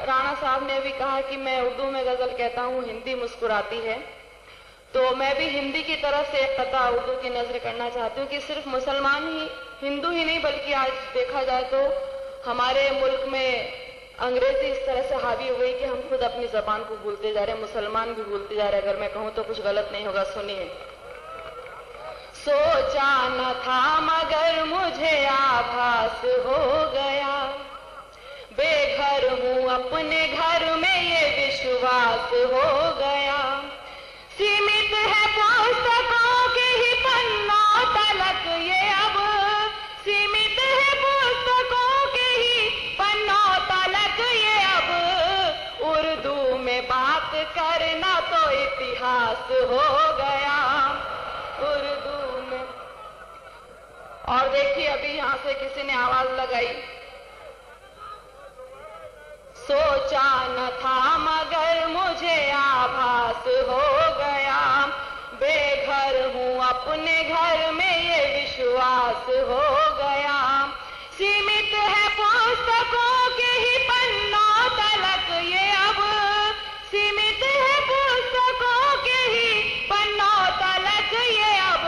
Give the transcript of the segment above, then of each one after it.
رانا صاحب نے بھی کہا کہ میں اردو میں غزل کہتا ہوں، ہندی مسکراتی ہے، تو میں بھی ہندی کی طرف سے ایک قطعہ اردو کی نظر کرنا چاہتی ہوں کہ صرف مسلمان ہی، ہندو ہی نہیں بلکہ آج دیکھا جائے تو ہمارے ملک میں انگریزی اس طرح سے حاوی ہو گئی کہ ہم خود اپنی زبان کو بھولتے جا رہے ہیں، مسلمان بھی بھولتے جا رہے ہیں۔ اگر میں کہوں تو کچھ غلط نہیں ہوگا، سنیے۔ سوچا نہ تھا مگر مجھے آبھاس ہو گیا، بے گھر ہوں اپنے گھر میں یہ وشواس ہو گیا، سیمت ہے پستکوں کے ہی پنوں تلک یہ اب، سیمت ہے پستکوں کے ہی پنوں تلک یہ اب، اردو میں بات کرنا تو اتہاس ہو گیا، اردو میں۔ اور دیکھیے ابھی یہاں سے کسی نے آواز لگائی، سوچا نہ تھا مگر مجھے آبھاس ہو گیا، بے گھر ہوں اپنے گھر میں یہ وشواس ہو گیا، سیمت ہے پستکوں کے ہی پنوں تلک یہ اب، سیمت ہے پستکوں کے ہی پنوں تلک یہ اب،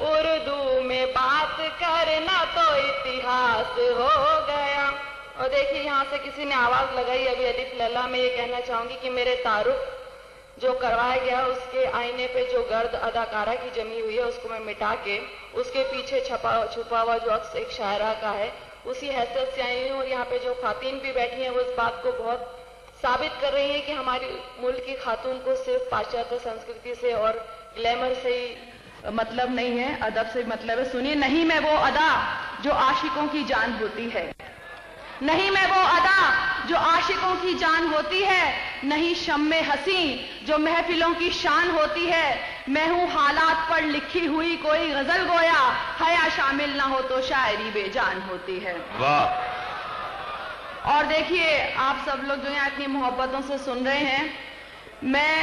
اردو میں بات کرنا تو اتہاس ہو گیا۔ اور دیکھیے یہاں سے کسی نے آواز لگائی ابھی الف لیلا، میں یہ کہنا چاہوں گی کہ میرے تعارف جو کروایا گیا اس کے آئینے پہ جو گرد اداکارہ کی جمی ہوئی ہے اس کو میں مٹا کے اس کے پیچھے چھپا ہوا جو عکس ایک شاعرہ کا ہے اسی حیثیت سے آئی ہوں، اور یہاں پہ جو خواتین بھی بیٹھی ہیں وہ اس بات کو بہت ثابت کر رہی ہیں کہ ہماری ملک کی خاتون کو صرف پاشچاتیہ سنسکرتی سے اور گلیمر سے ہی مطلب نہیں ہے، ادب سے مطلب ہے۔ سنیے، نہیں میں وہ ادا جو عاشقوں کی جان ہوتی ہے، نہیں میں وہ ادا جو عاشقوں کی جان ہوتی ہے، نہیں شمع حسین جو محفلوں کی شان ہوتی ہے، میں ہوں حالات پر لکھی ہوئی کوئی غزل گویا، حیا شامل نہ ہو تو شاعری بے جان ہوتی ہے۔ واہ! اور دیکھیے آپ سب لوگ جو یہاں اتنی محبتوں سے سن رہے ہیں، میں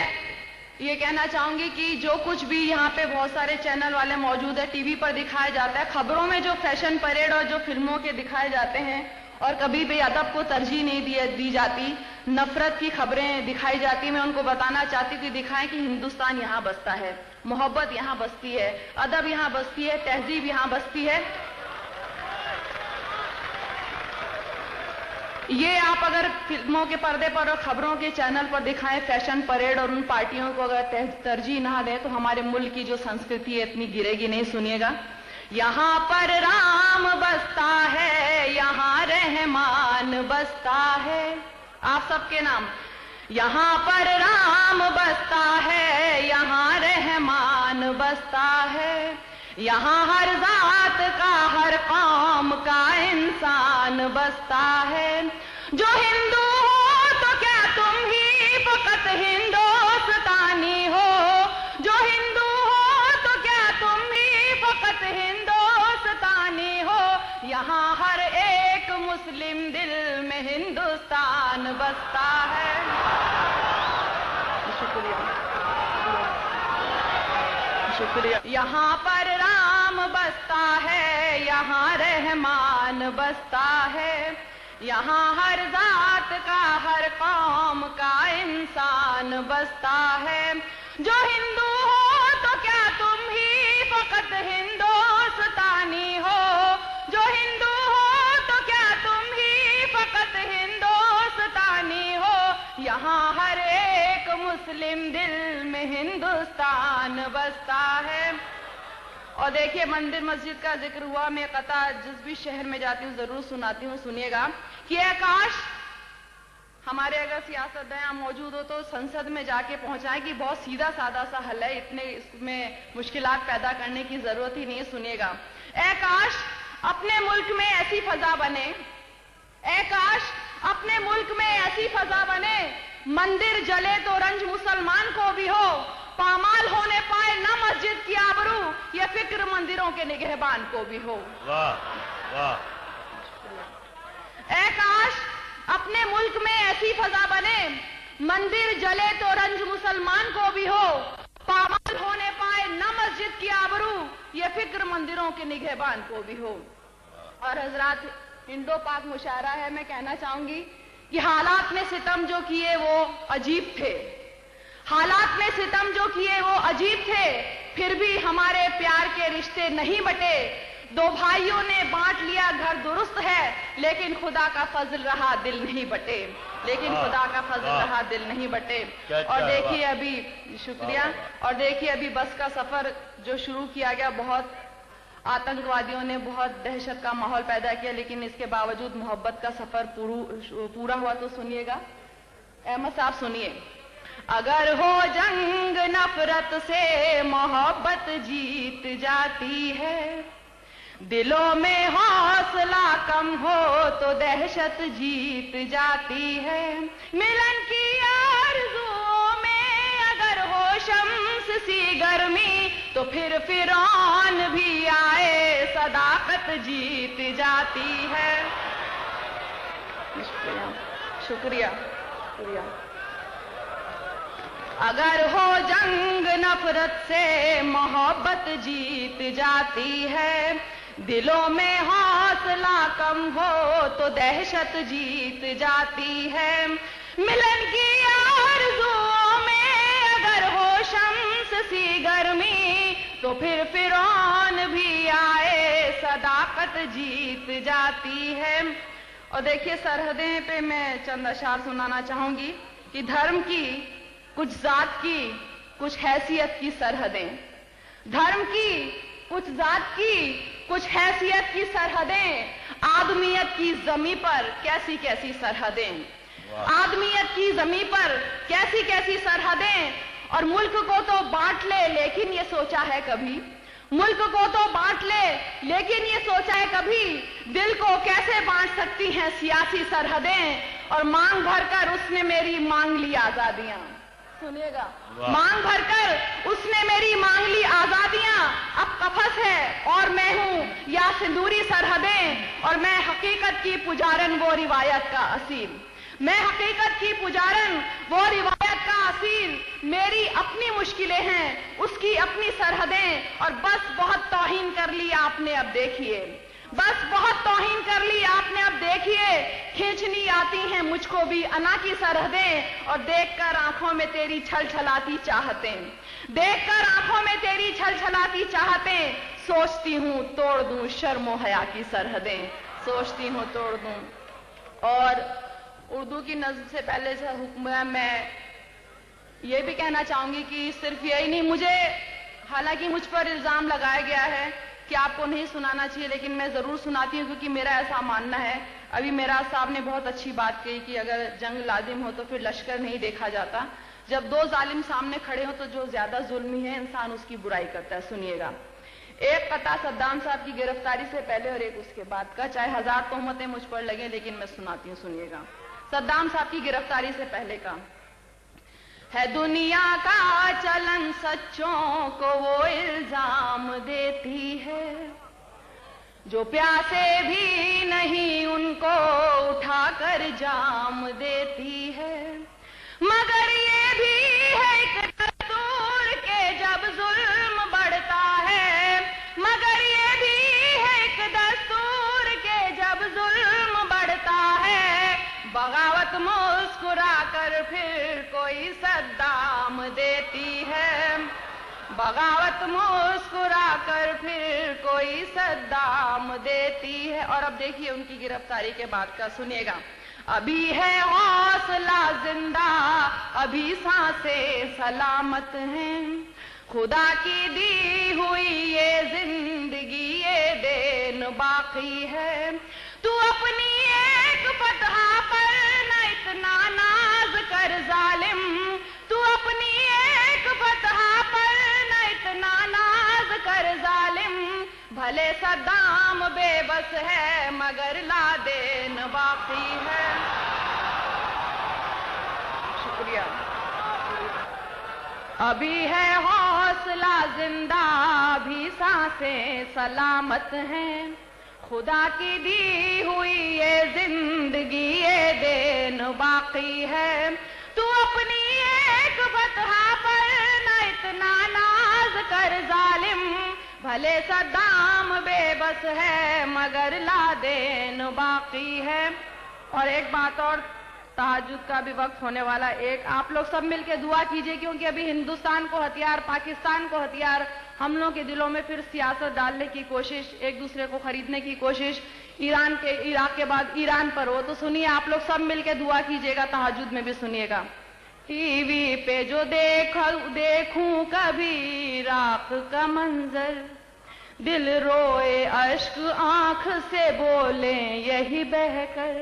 یہ کہنا چاہوں گی کہ جو کچھ بھی یہاں پہ بہت سارے چینل والے موجود ہیں، ٹی وی پر دکھایا جاتا ہے، خبروں میں جو فیشن پریڈ اور جو فلموں کے دکھائے جاتے ہیں اور کبھی بھی ادب کو ترجیح نہیں دی جاتی، نفرت کی خبریں دکھائی جاتی، میں ان کو بتانا چاہتی کہ دکھائیں کہ ہندوستان یہاں بستا ہے، محبت یہاں بستی ہے، ادب یہاں بستی ہے، تہذیب یہاں بستی ہے۔ یہ آپ اگر فلموں کے پردے پر اور خبروں کے چینل پر دکھائیں فیشن پریڈ اور ان پارٹیوں کو اگر ترجیح نہ دیں تو ہمارے ملک کی جو سنسکرتی ہے اتنی گرے گی نہیں۔ سنیے گا، یہاں پر رام بستا ہے، یہاں رحمان بستا ہے، آپ سب کے نام، یہاں پر رام بستا ہے، یہاں رحمان بستا ہے، یہاں ہر ذات کا ہر قوم کا انسان بستا ہے، جو ہندو ہو تو کیا تم ہی فقط ہندوستانی ہو، جو ہندو ہو تو کیا تم ہی فقط ہندوستانی ہو، یہاں ہر ایک مسلم دل میں ہندوستان بستا ہے۔ شکریہ۔ یہاں پر رام بستا ہے، یہاں رحمان بستا ہے، یہاں ہر ذات کا ہر قوم کا انسان بستا ہے، جو ہندو ہو تو کیا تم ہی فقط ہندوستانی ہو، جو ہندو ہو تو کیا تم ہی فقط ہندوستانی ہو، یہاں ہر ایک مسلم دل میں ہندوستان بستا ہے۔ اور دیکھیے مندر مسجد کا ذکر ہوا، میں قطع جس بھی شہر میں جاتی ہوں ضرور سناتی ہوں، سنیے گا کہ اے کاش ہمارے اگر سیاستداں موجود ہو تو سنسد میں جا کے پہنچائیں کہ بہت سیدھا سادہ سا حل ہے، اتنے اس میں مشکلات پیدا کرنے کی ضرورت ہی نہیں۔ سنیے گا، اے کاش اپنے ملک میں ایسی فضا بنے، اے کاش اپنے ملک میں ایسی فضا بنے، مندر جلے تو رنج مسلمان کو بھی ہو، پامال ہونے پائے نہ مسجد کی آبرو، یہ فکر مندروں کے نگہبان کو بھی ہو۔ واہ واہ! اے کاش اپنے ملک میں ایسی فضا بنے، مندر جلے تو رنج مسلمان کو بھی ہو، پامال ہونے پائے نہ مسجد کی آبرو، یہ فکر مندروں کے نگہبان کو بھی ہو۔ اور حضرات، انڈو پاک مشاعرہ ہے، میں کہنا چاہوں گی کہ حالات نے ستم جو کیے وہ عجیب تھے، حالات نے ستم جو کیے وہ عجیب تھے، پھر بھی ہمارے پیار کے رشتے نہیں بٹے، دو بھائیوں نے بانٹ لیا گھر درست ہے، لیکن خدا کا فضل رہا دل نہیں بٹے، لیکن خدا کا فضل رہا دل نہیں بٹے۔ اور دیکھیے ابھی، شکریہ، اور دیکھیے ابھی بس کا سفر جو شروع کیا گیا، بہت آتنکوادیوں نے بہت دہشت کا ماحول پیدا کیا، لیکن اس کے باوجود محبت کا سفر پورا ہوا۔ تو سنیے گا احمد صاحب، سنیے۔ اگر ہو جنگ نفرت سے محبت جیت جاتی ہے، دلوں میں حوصلہ کم ہو تو دہشت جیت جاتی ہے، ملن کی آرزوؤں میں اگر ہو شمس سی گرمی تو پھر فرعون بھی آئے صداقت جیت جاتی ہے۔ شکریہ۔ اگر ہو جنگ نفرت سے محبت جیت جاتی ہے، دلوں میں حوصلہ کم ہو تو دہشت جیت جاتی ہے، ملن کی آرزوؤں میں اگر ہو شمس سی گرمی تو پھر فرعون بھی آئے صداقت جیت جاتی ہے۔ اور دیکھیے سرحدیں پہ میں چند اشعار سنانا چاہوں گی کہ دھرم کی، کچھ ذات کی، کچھ حیثیت کی سرحدیں، دھرم کی، کچھ ذات کی، کچھ حیثیت کی سرحدیں، آدمیت کی زمیں پر کیسی کیسی سرحدیں، آدمیت کی زمیں پر کیسی کیسی سرحدیں۔ اور ملک کو تو بانٹ لے لیکن یہ سوچا ہے کبھی، ملک کو تو بانٹ لے لیکن یہ سوچا ہے کبھی، دل کو کیسے بانٹ سکتی ہیں سیاسی سرحدیں، اور مانگ بھر کر اس نے میری مانگ لی آزادیاں۔ سنیے گا، مانگ بھر کر اس نے میری مانگ لی آزادیاں، اب قفس ہے اور میں ہوں یا سندوری سرحدیں، اور میں حقیقت کی پجارن وہ روایت کا اسیر، میں حقیقت کی پجارن وہ روایت کا اسیر، میری اپنی مشکلیں ہیں اس کی اپنی سرحدیں، اور بس بہت توہین کر لی آپ نے اب دیکھیے، بس بہت توہین کر لی آپ نے اب دیکھیے، کھینچنی آتی ہیں مجھ کو بھی انا کی سرحدیں، اور دیکھ کر آنکھوں میں تیری چھل چھلاتی چاہتیں، دیکھ کر آنکھوں میں تیری چھل چھلاتی چاہتیں، سوچتی ہوں توڑ دوں شرم و حیا کی سرحدیں، سوچتی ہوں توڑ دوں۔ اور اردو کی نظم سے پہلے سے حکم ہے، میں یہ بھی کہنا چاہوں گی کہ صرف یہی نہیں، مجھے حالانکہ مجھ پر الزام لگایا گیا ہے کہ آپ کو نہیں سنانا چاہیے، لیکن میں ضرور سناتی ہوں کیونکہ میرا ایسا ماننا ہے۔ ابھی میرا صاحب نے بہت اچھی بات کہی کہ اگر جنگ لازم ہو تو پھر لشکر نہیں دیکھا جاتا، جب دو ظالم سامنے کھڑے ہوں تو جو زیادہ ظلمی ہے انسان اس کی برائی کرتا ہے۔ سنیے گا ایک قطعہ صدام صاحب کی گرفتاری سے پہلے اور ایک اس کے بعد کا، چاہے ہزار تہمتیں مجھ پر لگیں لیکن میں سناتی ہوں، سنیے گا۔ صدام صاحب کی گرفتاری سے پہلے کا ہے، دنیا کا چلن سچوں کو وہ الزام دیتی ہے، جو پیاسے بھی نہیں ان کو اٹھا کر جام دیتی ہے، مگر یہ بھی ہے ایک دستور کہ جب ظلم بڑھتا ہے، مگر یہ بھی ہے ایک دستور کہ جب ظلم بڑھتا ہے، بغاوت مسکرا کر پھر کوئی صدام دیتی ہے، بغاوت مسکرا کر پھر کوئی صدام دیتی ہے۔ اور اب دیکھیے ان کی گرفتاری کے بعد کا، سنیے گا۔ ابھی ہے حوصلہ زندہ، ابھی سانسیں سلامت ہیں، خدا کی دی ہوئی یہ زندگی یہ دین باقی ہے، تو اپنی ایک فتح پر نہ اتنا ناز کر ظالم، تو اپنی ایک فتح پر نہ اتنا ناز کر ظالم، بھلے صدام بے بس ہے مگر لادین باقی ہے۔ شکریہ۔ ابھی ہے حوصلہ زندہ، ابھی سانسیں سلامت ہیں، خدا کی دی ہوئی یہ زندگی یہ دین باقی ہے، تو اپنی ایک فتح پر نہ اتنا ناز کر ظالم، بھلے صدام بے بس ہے مگر لادین باقی ہے۔ اور ایک بات اور تہجد کا بھی وقت ہونے والا ایک. آپ لوگ سب مل کے دعا کیجئے کیونکہ ابھی ہندوستان کو ہتھیار، پاکستان کو ہتھیار، حملوں کے دلوں میں پھر سیاست ڈالنے کی کوشش، ایک دوسرے کو خریدنے کی کوشش عراق کے بعد ایران پر ہو. تو سنیے، آپ لوگ سب مل کے دعا کیجئے گا، تہجد میں بھی سنیے گا. ٹی وی پہ جو دیکھوں کبھی عراق کا منظر، دل روئے اشک آنکھ سے بولیں یہی بہہ کر،